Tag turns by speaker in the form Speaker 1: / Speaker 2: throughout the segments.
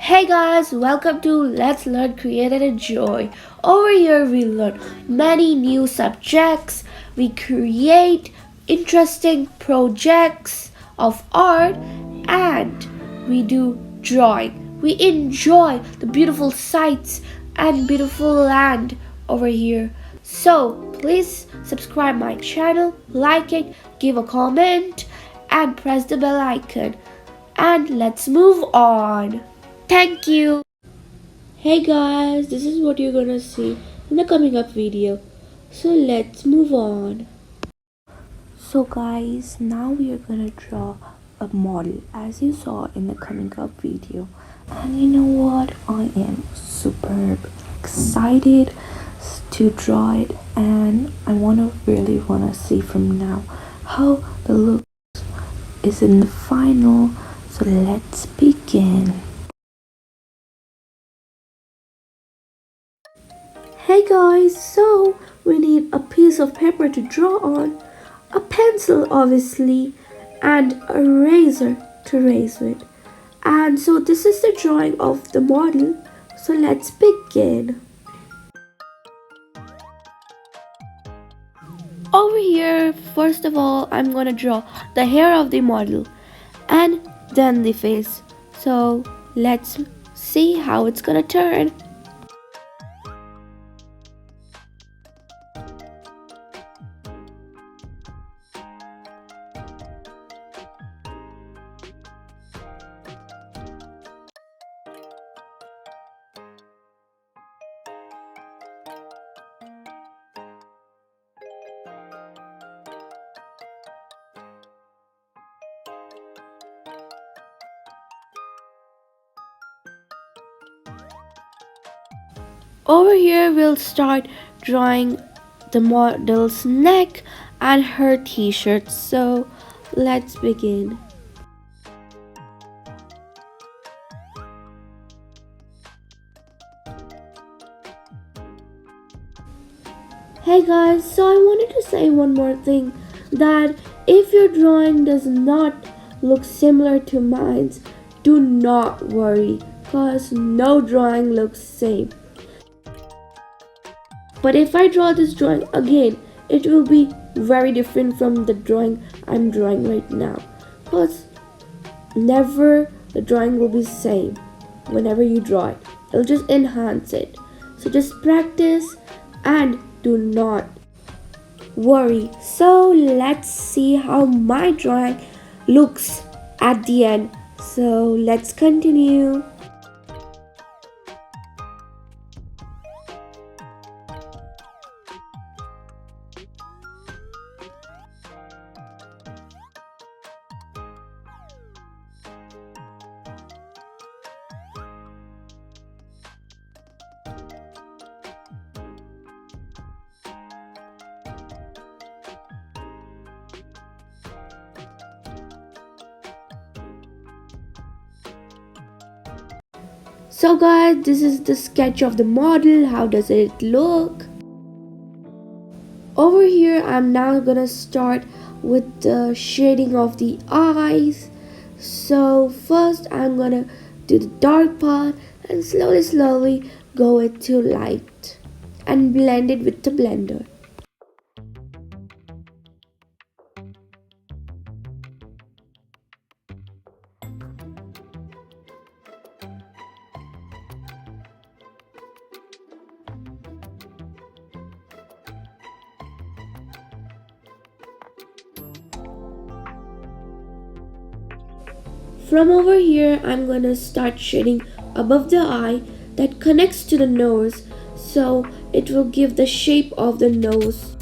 Speaker 1: Hey guys, welcome to Let's Learn, Create and Enjoy. Over here we learn many new subjects. We create interesting projects of art and we do drawing. We enjoy the beautiful sights and beautiful land over here. So please subscribe my channel, like it, give a comment and press the bell icon. And let's move on. Thank you. Hey guys, this is what you're gonna see in the coming up video. So let's move on. So guys, now we are gonna draw a model as you saw in the coming up video. And you know what? I am super excited to draw it, and I really wanna see from now how the look is in the final. So let's begin. Hey guys, so we need a piece of paper to draw on, a pencil obviously, and a razor to erase with. And so this is the drawing of the model. So let's begin. Over here, first of all, I'm gonna draw the hair of the model and then the face. So let's see how it's gonna turn. Over here we'll start drawing the model's neck and her t-shirt. So let's begin. Hey guys, so I wanted to say one more thing, that if your drawing does not look similar to mine's, do not worry, cause no drawing looks same. But if I draw this drawing again, it will be very different from the drawing I'm drawing right now. Cause never the drawing will be same whenever you draw it. It'll just enhance it. So just practice and do not worry. So let's see how my drawing looks at the end. So let's continue. So guys, this is the sketch of the model. How does it look? Over here, I'm now gonna start with the shading of the eyes. So first I'm gonna do the dark part and slowly go it to light and blend it with the blender. From over here, I'm gonna start shading above the eye that connects to the nose, so it will give the shape of the nose.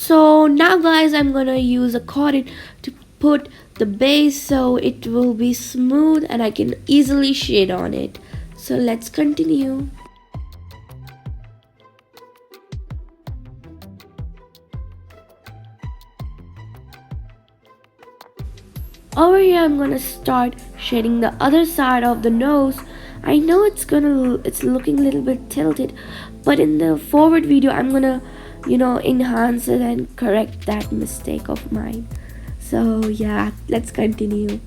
Speaker 1: So now guys, I'm gonna use a cotton to put the base so it will be smooth and I can easily shade on it. So let's continue. Over here I'm gonna start shading the other side of the nose. I know it's looking a little bit tilted, but in the forward video I'm gonna enhance it and correct that mistake of mine. So yeah, let's continue.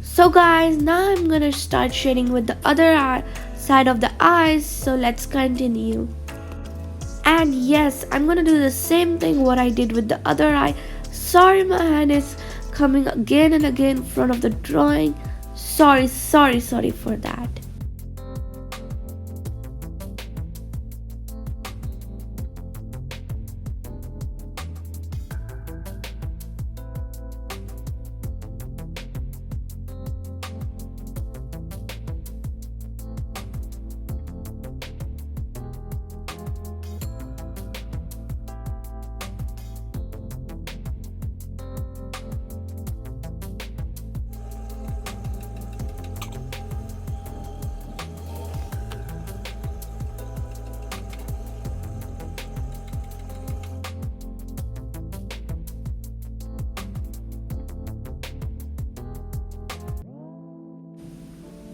Speaker 1: So guys, now I'm gonna start shading with the other side of the eyes, so let's continue. And yes, I'm gonna do the same thing what I did with the other eye. Sorry, my hand is coming again and again in front of the drawing. Sorry for that.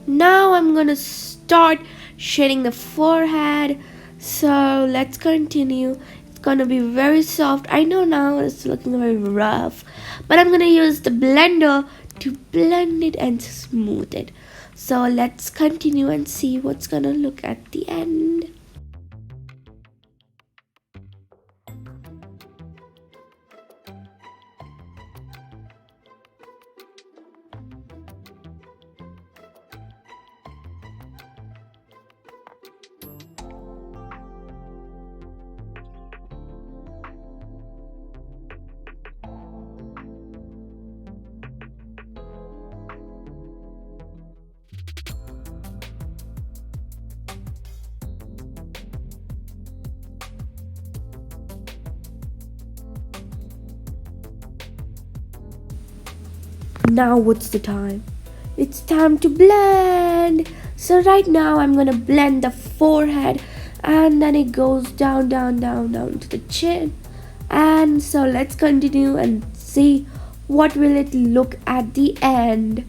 Speaker 1: Now I'm gonna start shading the forehead. So let's continue. It's gonna be very soft. I know now it's looking very rough, but I'm gonna use the blender to blend it and smooth it. So let's continue and see what's gonna look at the end. Now what's the time? It's time to blend. So right now I'm gonna blend the forehead, and then it goes down to the chin. And so let's continue and see what will it look at the end.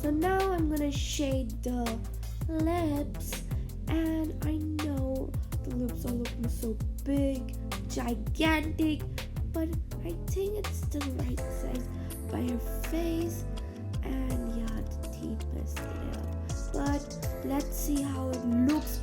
Speaker 1: So now I'm gonna shade the lips, and I know the lips are looking so big, gigantic, but I think it's the right size by her face, and yeah, the teeth messed it up. But let's see how it looks.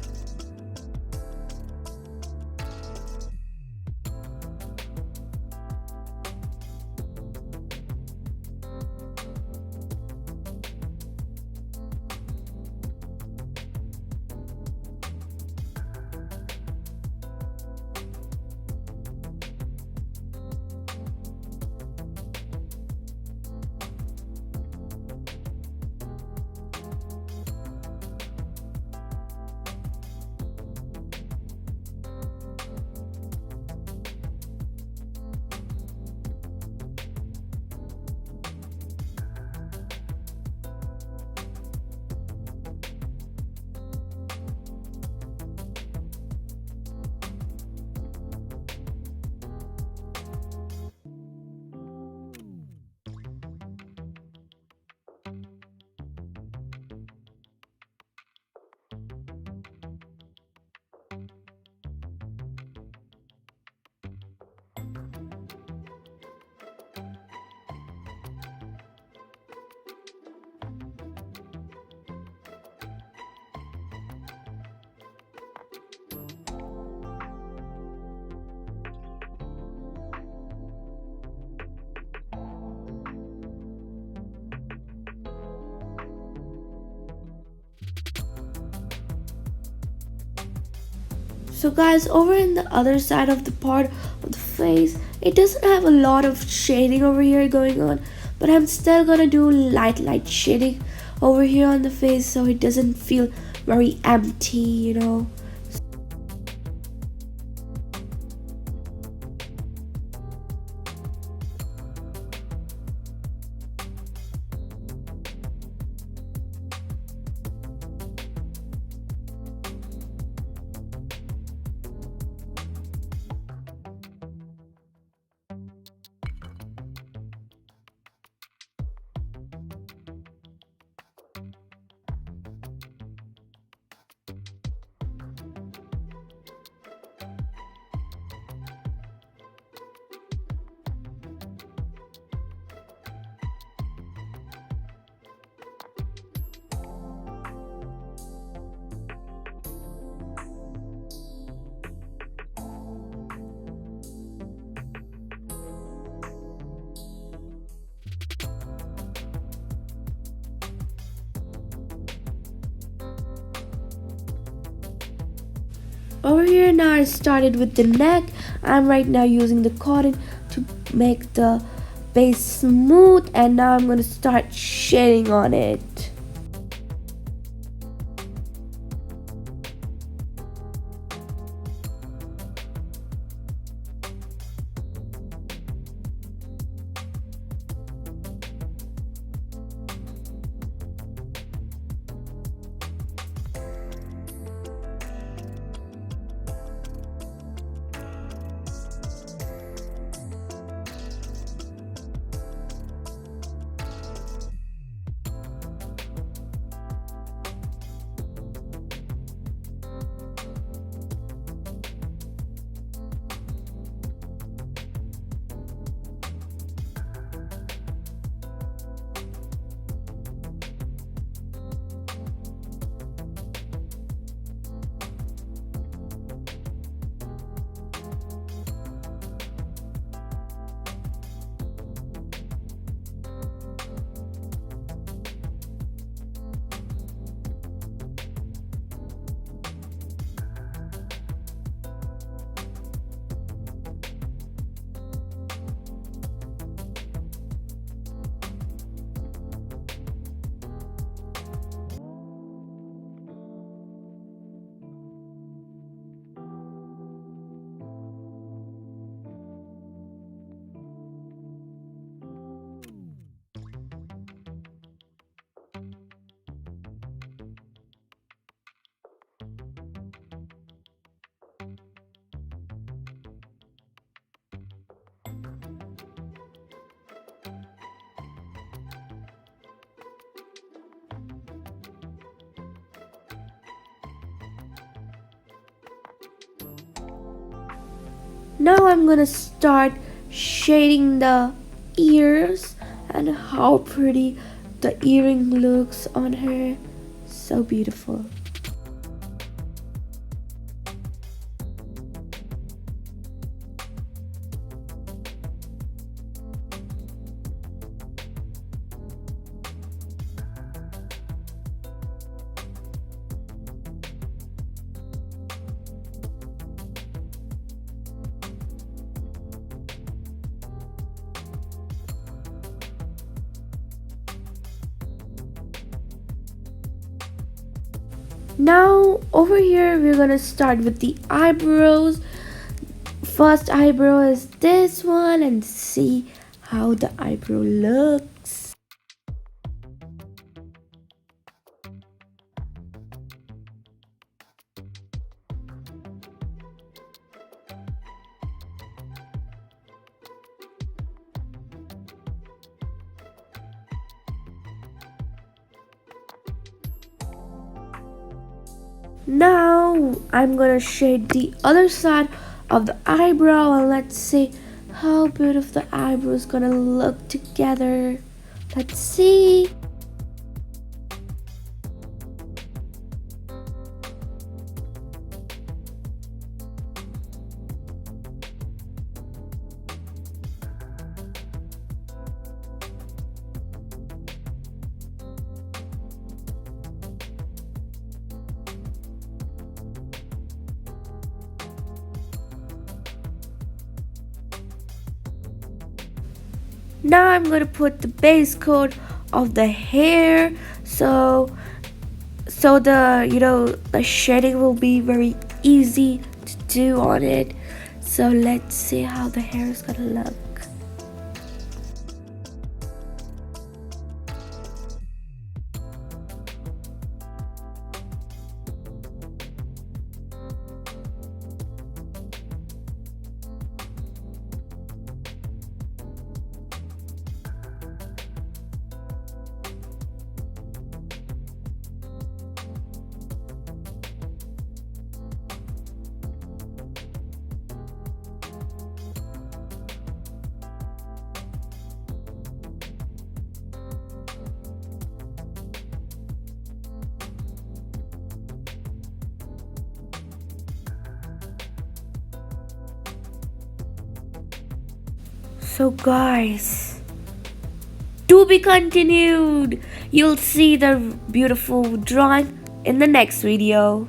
Speaker 1: So guys, over in the other side of the part of the face, it doesn't have a lot of shading over here going on, but I'm still gonna do light shading over here on the face so it doesn't feel very empty, you know. Over here now I started with the neck. I'm right now using the cotton to make the base smooth, and now I'm going to start shading on it. Now I'm gonna start shading the ears and how pretty the earring looks on her. So beautiful. Now over here we're gonna start with the eyebrows. First eyebrow is this one, and see how the eyebrow looks. Now I'm gonna shade the other side of the eyebrow, and let's see how beautiful the eyebrow is gonna look together. Let's see. Now I'm going to put the base coat of the hair, so the shading will be very easy to do on it. So let's see how the hair is gonna look. So guys, to be continued. You'll see the beautiful drawing in the next video.